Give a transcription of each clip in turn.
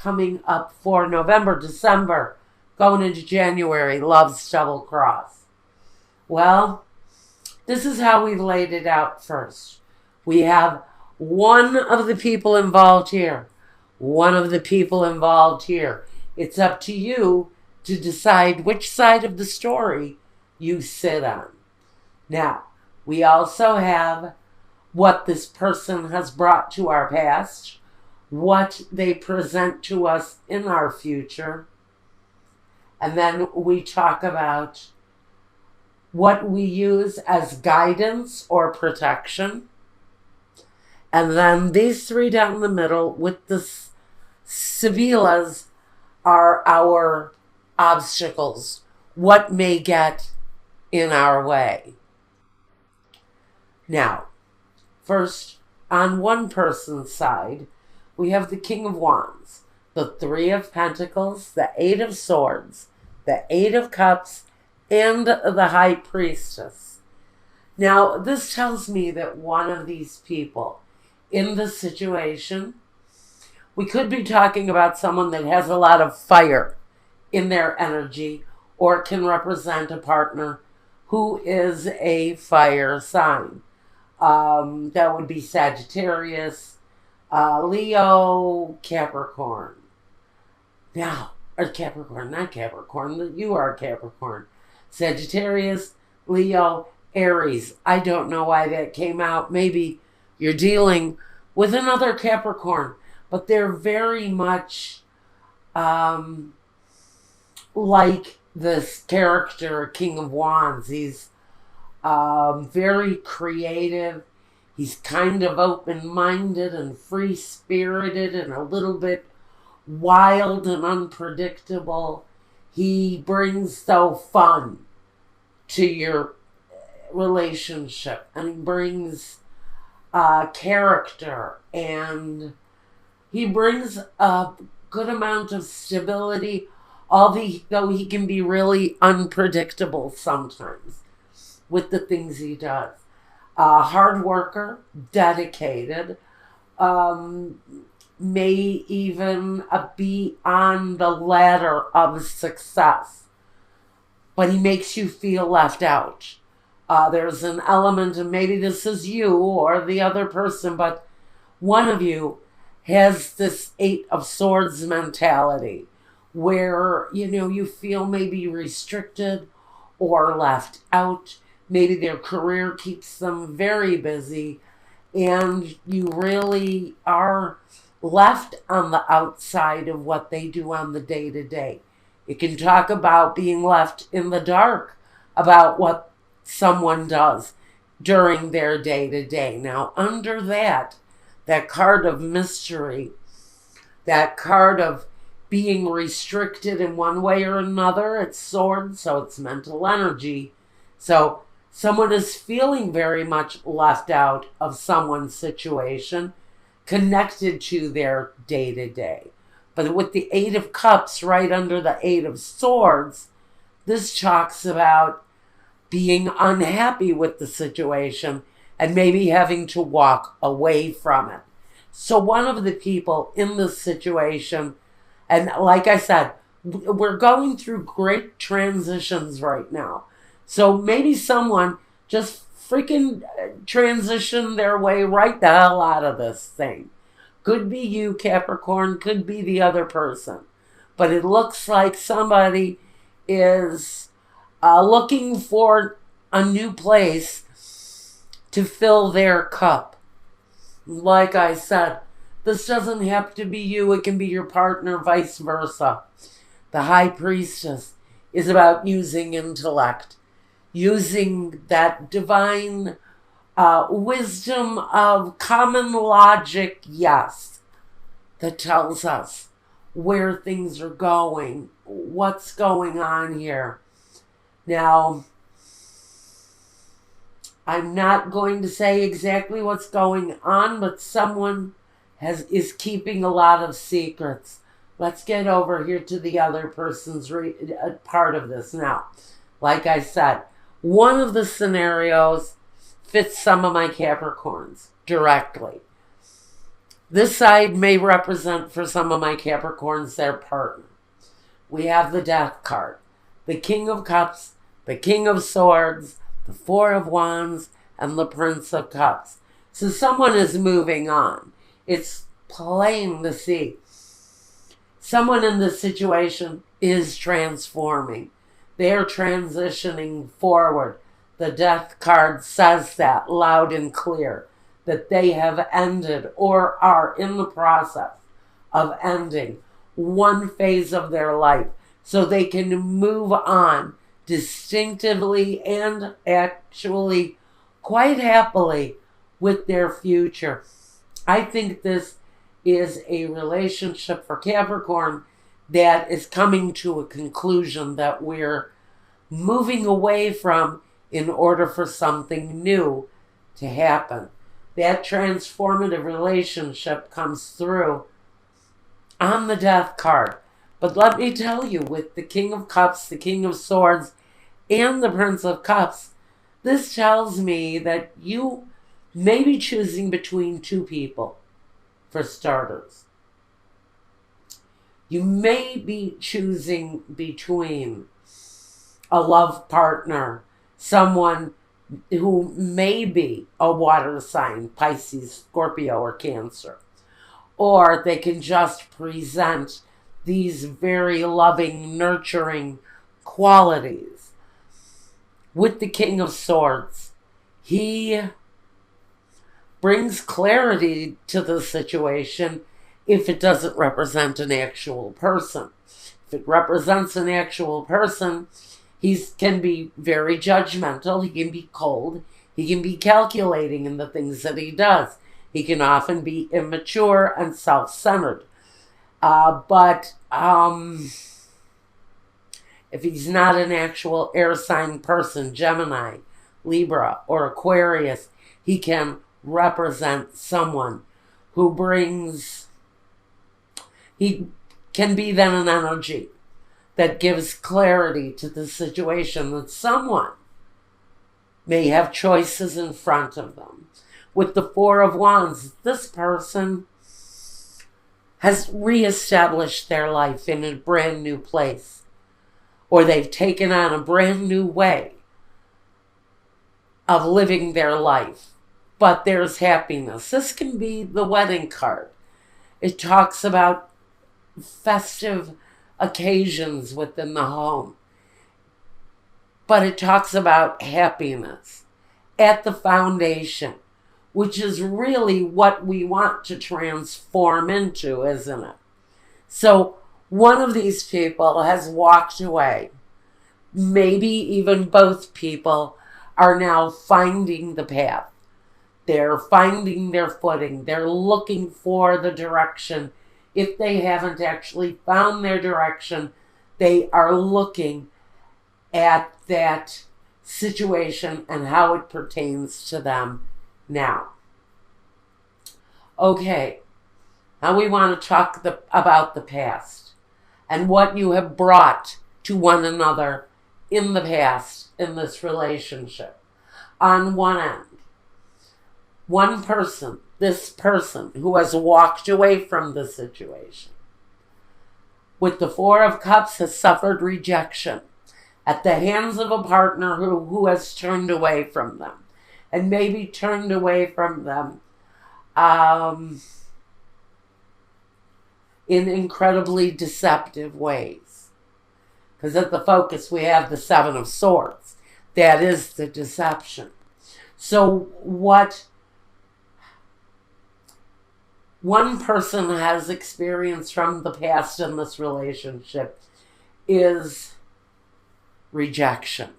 coming up for November, December, going into January, love's double cross. Well, this is how we laid it out first. We have one of the people involved here, one of the people involved here. It's up to you to decide which side of the story you sit on. Now, we also have what this person has brought to our past, what they present to us in our future, and then we talk about what we use as guidance or protection. And then these three down the middle with the Sevillas are our obstacles, what may get in our way. Now, first, on one person's side, we have the King of Wands, the Three of Pentacles, the Eight of Swords, the Eight of Cups, and the High Priestess. Now, this tells me that one of these people in the situation, we could be talking about someone that has a lot of fire in their energy, or can represent a partner who is a fire sign. That would be Sagittarius, Leo, Capricorn. Now, or Capricorn, not Capricorn, you are Capricorn. Sagittarius, Leo, Aries. I don't know why that came out. Maybe you're dealing with another Capricorn, but they're very much like this character, King of Wands. He's very creative. He's kind of open-minded and free-spirited and a little bit wild and unpredictable. He brings so fun to your relationship, and he brings character, and he brings a good amount of stability, although he can be really unpredictable sometimes with the things he does. Hard worker, dedicated, may even be on the ladder of success, but he makes you feel left out. There's an element, and maybe this is you or the other person, but one of you has this Eight of Swords mentality where, you feel maybe restricted or left out. Maybe their career keeps them very busy, and you really are left on the outside of what they do on the day-to-day. You can talk about being left in the dark about what someone does during their day-to-day. Now, under that card of mystery, that card of being restricted in one way or another, it's swords, so it's mental energy. So someone is feeling very much left out of someone's situation, connected to their day-to-day. But with the Eight of Cups right under the Eight of Swords, this talks about being unhappy with the situation and maybe having to walk away from it. So one of the people in this situation, and like I said, we're going through great transitions right now. So maybe someone just freaking transition their way right the hell out of this thing. Could be you, Capricorn, could be the other person. But it looks like somebody is looking for a new place to fill their cup. Like I said, this doesn't have to be you. It can be your partner, vice versa. The High Priestess is about using intellect, using that divine wisdom of common logic, yes, that tells us where things are going, what's going on here. Now, I'm not going to say exactly what's going on, but someone is keeping a lot of secrets. Let's get over here to the other person's part of this now. Like I said, one of the scenarios fits some of my Capricorns directly. This side may represent for some of my Capricorns their partner. We have the Death card, the King of Cups, the King of Swords, the Four of Wands, and the Prince of Cups. So someone is moving on. It's plain to see. Someone in this situation is transforming. They're transitioning forward. The Death card says that loud and clear, that they have ended or are in the process of ending one phase of their life so they can move on distinctively and actually quite happily with their future. I think this is a relationship for Capricorn that is coming to a conclusion that we're moving away from in order for something new to happen. That transformative relationship comes through on the Death card. But let me tell you, with the King of Cups, the King of Swords, and the Prince of Cups, this tells me that you may be choosing between two people, for starters. You may be choosing between a love partner, someone who may be a water sign, Pisces, Scorpio, or Cancer. Or they can just present these very loving, nurturing qualities. With the King of Swords, he brings clarity to the situation if it doesn't represent an actual person. If it represents an actual person, he can be very judgmental, he can be cold, he can be calculating in the things that he does. He can often be immature and self-centered. But if he's not an actual air sign person, Gemini, Libra, or Aquarius, he can represent someone who brings, he can be then an energy that gives clarity to the situation, that someone may have choices in front of them. With the Four of Wands, this person has reestablished their life in a brand new place, or they've taken on a brand new way of living their life. But there's happiness. This can be the wedding card. It talks about festive occasions within the home. But it talks about happiness at the foundation, which is really what we want to transform into, isn't it? So one of these people has walked away. Maybe even both people are now finding the path. They're finding their footing. They're looking for the direction. If they haven't actually found their direction, they are looking at that situation and how it pertains to them now. Okay, now we want to talk about the past and what you have brought to one another in the past in this relationship. On one end, one person, this person who has walked away from the situation, with the Four of Cups, has suffered rejection at the hands of a partner who has turned away from them, and maybe turned away from them in incredibly deceptive ways. Because at the focus we have the Seven of Swords. That is the deception. So what one person has experienced from the past in this relationship is rejection.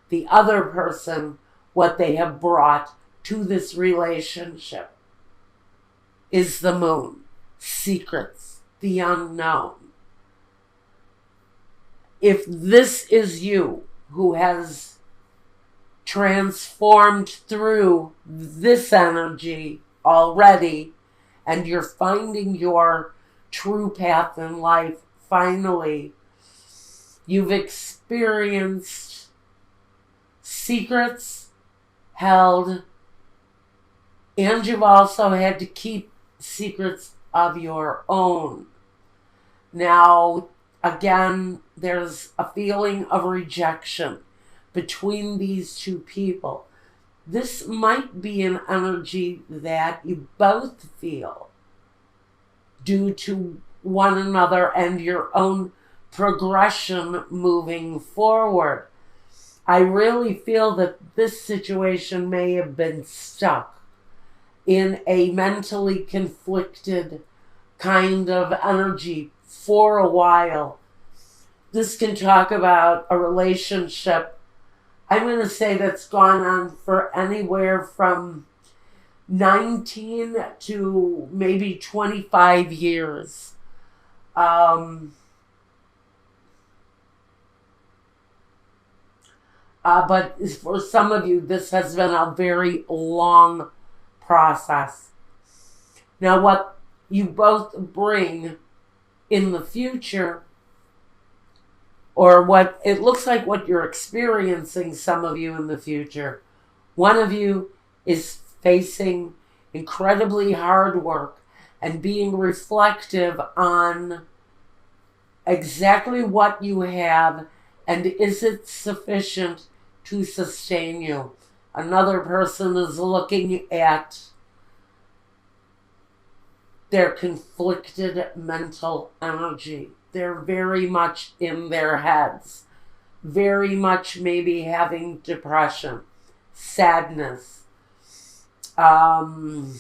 The other person, what they have brought to this relationship is the Moon, secrets, the unknown. If this is you who has transformed through this energy already, and you're finding your true path in life, finally, you've experienced secrets held, and you've also had to keep secrets of your own. Now, again, there's a feeling of rejection between these two people. This might be an energy that you both feel due to one another and your own progression moving forward. I really feel that this situation may have been stuck in a mentally conflicted kind of energy for a while. This can talk about a relationship, I'm going to say, that's gone on for anywhere from 19 to maybe 25 years. But for some of you, this has been a very long process. Now, what you both bring in the future, or what it looks like what you're experiencing, some of you in the future, one of you is facing incredibly hard work and being reflective on exactly what you have and is it sufficient to sustain you. Another person is looking at their conflicted mental energy. They're very much in their heads, very much maybe having depression, sadness. I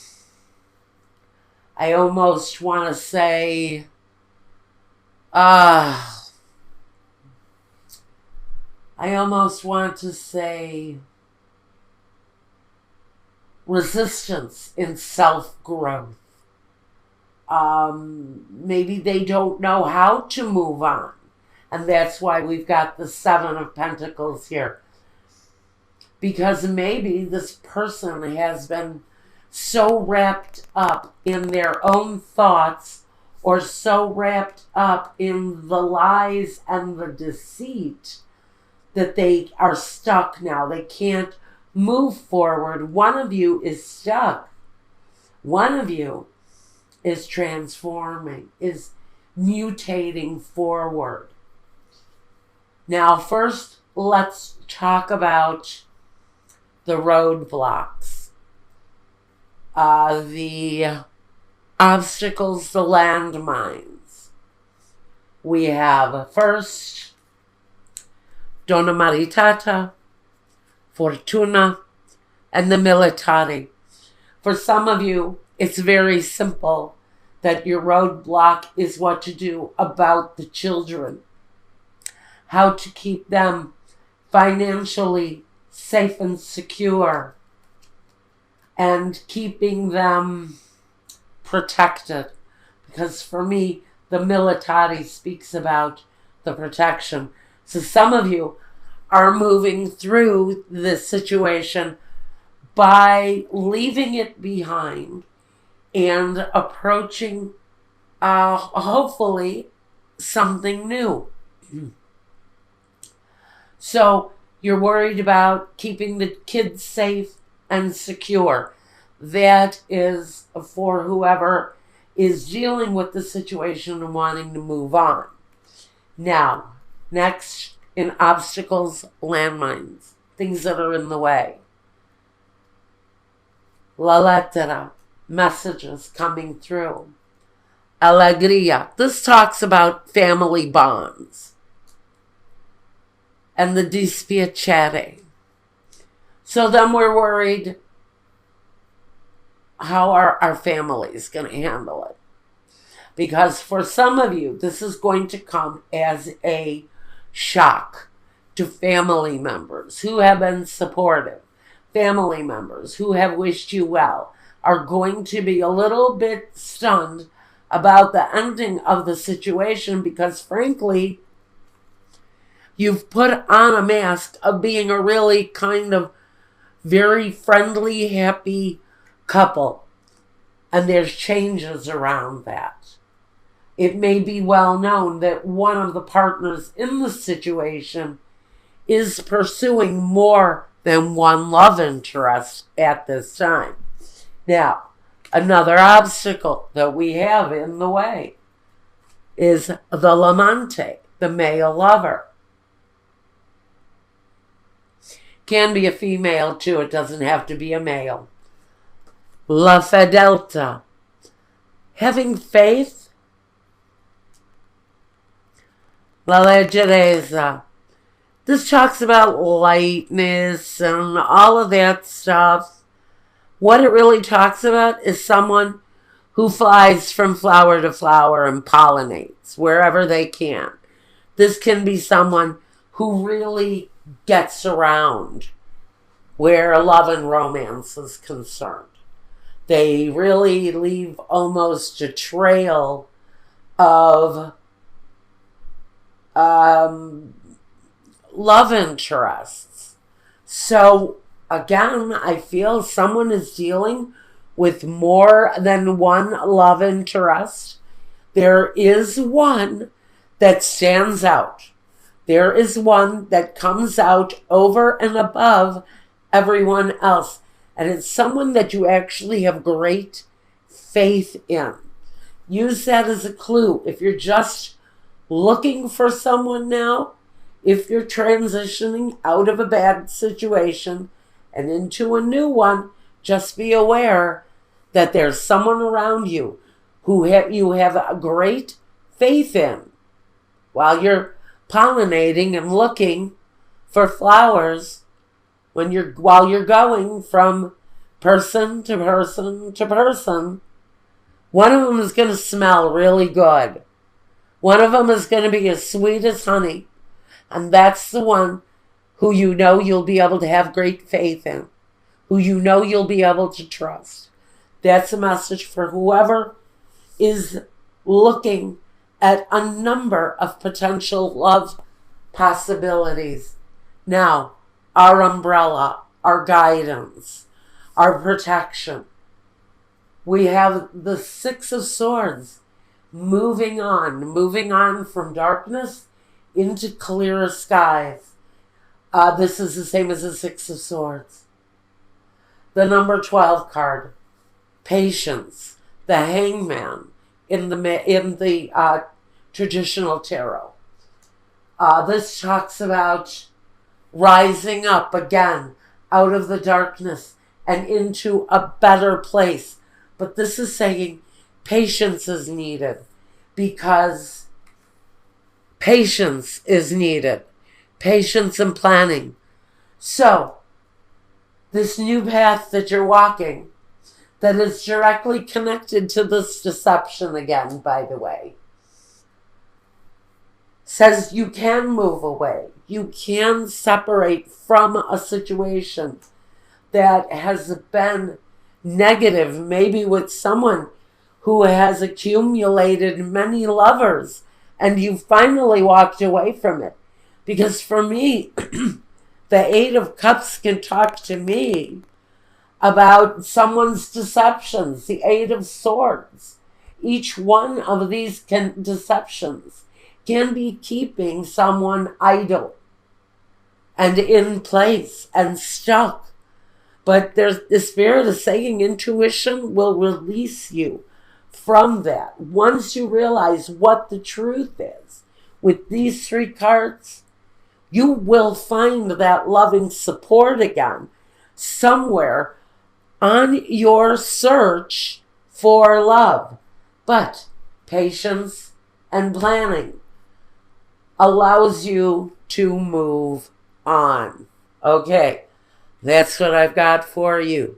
almost want to say, resistance in self-growth. Maybe they don't know how to move on. And that's why we've got the Seven of Pentacles here. Because maybe this person has been so wrapped up in their own thoughts or so wrapped up in the lies and the deceit that they are stuck now. They can't move forward. One of you is stuck. One of you is transforming, is mutating forward. Now, first, let's talk about the roadblocks, the obstacles, the landmines. We have first, Donna Maritata, Fortuna, and the Militari. For some of you, it's very simple that your roadblock is what to do about the children, how to keep them financially safe and secure, and keeping them protected. Because for me, the Militari speaks about the protection. So some of you are moving through this situation by leaving it behind and approaching, hopefully, something new. So you're worried about keeping the kids safe and secure. That is for whoever is dealing with the situation and wanting to move on. Now, next, in obstacles, landmines, things that are in the way. La lettera, messages coming through. Alegria, this talks about family bonds. And the dispiacere. So then we're worried, how are our families going to handle it? Because for some of you, this is going to come as a shock to family members who have been supportive. Family members who have wished you well are going to be a little bit stunned about the ending of the situation because, frankly, you've put on a mask of being a really kind of very friendly, happy couple. And there's changes around that. It may be well known that one of the partners in the situation is pursuing more than one love interest at this time. Now, Another obstacle that we have in the way is the amante, the male lover. Can be a female too, it doesn't have to be a male. La fedeltà, having faith. La leggerezza, this talks about lightness and all of that stuff. What it really talks about is someone who flies from flower to flower and pollinates wherever they can. This can be someone who really gets around where love and romance is concerned. They really leave almost a trail of love interests. So again, I feel someone is dealing with more than one love interest. There is one that stands out. There is one that comes out over and above everyone else. And it's someone that you actually have great faith in. Use that as a clue. If you're just looking for someone now, if you're transitioning out of a bad situation and into a new one, just be aware that there's someone around you who you have a great faith in. While you're pollinating and looking for flowers, while you're going from person to person to person, one of them is going to smell really good. One of them is going to be as sweet as honey. And that's the one who you know you'll be able to have great faith in, who you know you'll be able to trust. That's a message for whoever is looking at a number of potential love possibilities. Now, our umbrella, our guidance, our protection. We have the Six of Swords moving on from darkness into clearer skies. This is the same as the Six of Swords. The number 12 card, patience, the hangman in the traditional tarot. This talks about rising up again out of the darkness and into a better place. But this is saying patience is needed, because patience is needed. Patience and planning. So, this new path that you're walking, that is directly connected to this deception again, by the way, says you can move away. You can separate from a situation that has been negative, maybe with someone who has accumulated many lovers, and you finally walked away from it. Because for me, the Eight of Cups can talk to me about someone's deceptions. The Eight of Swords. Each one of these deceptions can be keeping someone idle and in place and stuck. But the Spirit is saying intuition will release you from that. Once you realize what the truth is, with these three cards, you will find that loving support again somewhere on your search for love. But patience and planning allows you to move on. Okay, that's what I've got for you.